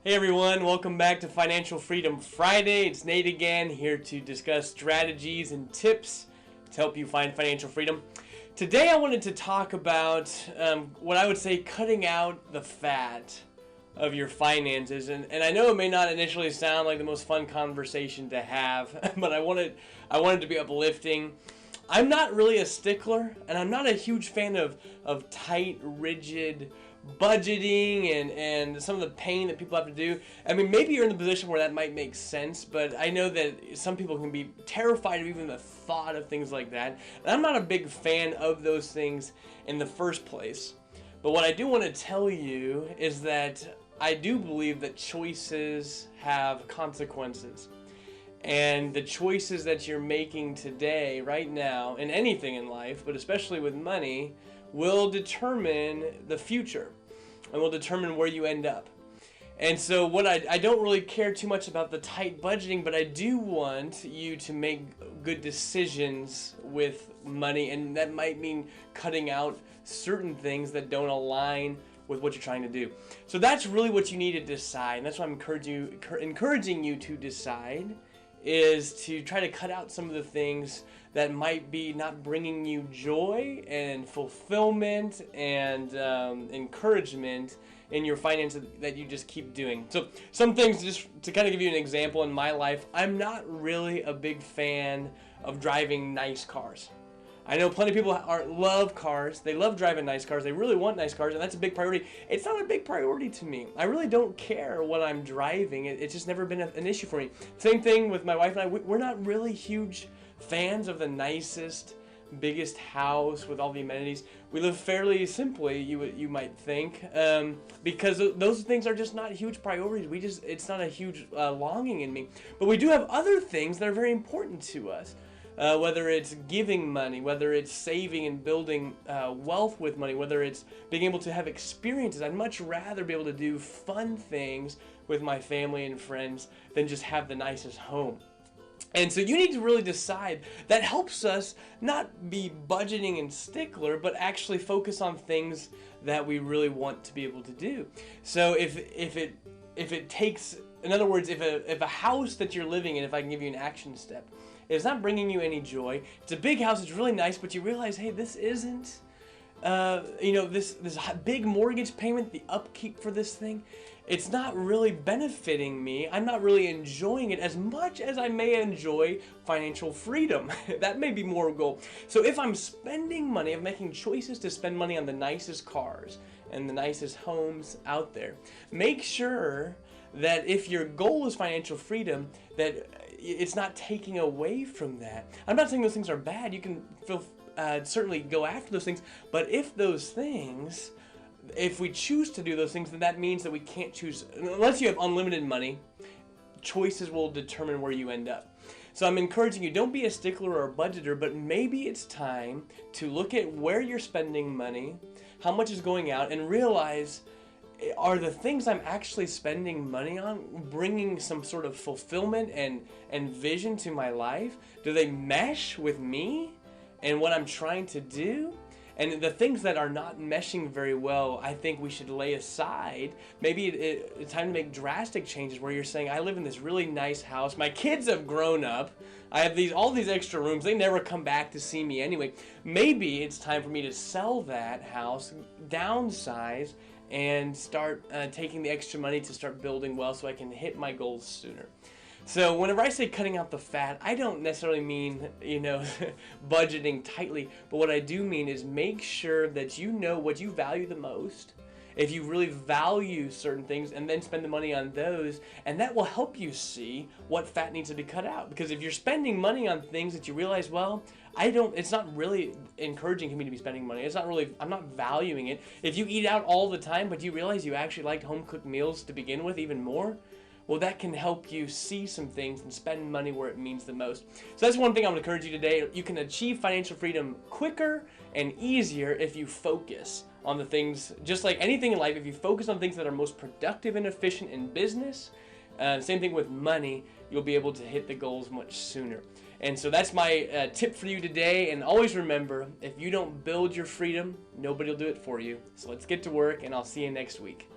Hey everyone, welcome back to Financial Freedom Friday. It's Nate again, here to discuss strategies and tips to help you find financial freedom. Today I wanted to talk about what I would say cutting out the fat of your finances. And I know it may not initially sound like the most fun conversation to have, but I wanted to be uplifting. I'm not really a stickler, and I'm not a huge fan of tight, rigid budgeting and some of the pain that people have to do. I mean, maybe you're in the position where that might make sense, but I know that some people can be terrified of even the thought of things like that. And I'm not a big fan of those things in the first place. But what I do want to tell you is that I do believe that choices have consequences. And the choices that you're making today, right now, in anything in life, but especially with money, will determine the future and will determine where you end up. And so what I don't really care too much about the tight budgeting, but I do want you to make good decisions with money, and that might mean cutting out certain things that don't align with what you're trying to do. So that's really what you need to decide, and that's what I'm encouraging you to decide, is to try to cut out some of the things that might be not bringing you joy and fulfillment and encouragement in your finances that you just keep doing. So some things, just to kind of give you an example in my life, I'm not really a big fan of driving nice cars. I know plenty of people love cars. They love driving nice cars. They really want nice cars, and that's a big priority. It's not a big priority to me. I really don't care what I'm driving. It's just never been an issue for me. Same thing with my wife and I. We're not really huge fans of the nicest, biggest house with all the amenities. We live fairly simply, you might think, because those things are just not huge priorities. It's not a huge longing in me. But we do have other things that are very important to us. Whether it's giving money, whether it's saving and building wealth with money, whether it's being able to have experiences. I'd much rather be able to do fun things with my family and friends than just have the nicest home. And so you need to really decide. That helps us not be budgeting and stickler, but actually focus on things that we really want to be able to do. So if it takes, in other words, if a house that you're living in, if I can give you an action step, it's not bringing you any joy. It's a big house. It's really nice, but you realize, hey, this isn't, this big mortgage payment, the upkeep for this thing, it's not really benefiting me. I'm not really enjoying it as much as I may enjoy financial freedom. That may be more a goal. So if I'm spending money, I'm making choices to spend money on the nicest cars and the nicest homes out there, make sure that if your goal is financial freedom, that it's not taking away from that. I'm not saying those things are bad. You can certainly go after those things, but if we choose to do those things, then that means that we can't choose, unless you have unlimited money, choices will determine where you end up. So I'm encouraging you, don't be a stickler or a budgeter, but maybe it's time to look at where you're spending money, how much is going out, and realize, are the things I'm actually spending money on bringing some sort of fulfillment and vision to my life? Do they mesh with me and what I'm trying to do? And the things that are not meshing very well, I think we should lay aside. Maybe it's time to make drastic changes where you're saying, I live in this really nice house. My kids have grown up. I have all these extra rooms. They never come back to see me anyway. Maybe it's time for me to sell that house, downsize, and start taking the extra money to start building wealth so I can hit my goals sooner. So whenever I say cutting out the fat, I don't necessarily mean, budgeting tightly, but what I do mean is make sure that you know what you value the most. If you really value certain things, and then spend the money on those, and that will help you see what fat needs to be cut out. Because if you're spending money on things that you realize, well, it's not really encouraging me to be spending money. I'm not valuing it. If you eat out all the time, but you realize you actually like home-cooked meals to begin with even more, well, that can help you see some things and spend money where it means the most. So that's one thing I would encourage you today. You can achieve financial freedom quicker and easier if you focus on the things, just like anything in life, if you focus on things that are most productive and efficient in business, same thing with money, you'll be able to hit the goals much sooner. And so that's my tip for you today. And always remember, if you don't build your freedom, nobody will do it for you. So let's get to work, and I'll see you next week.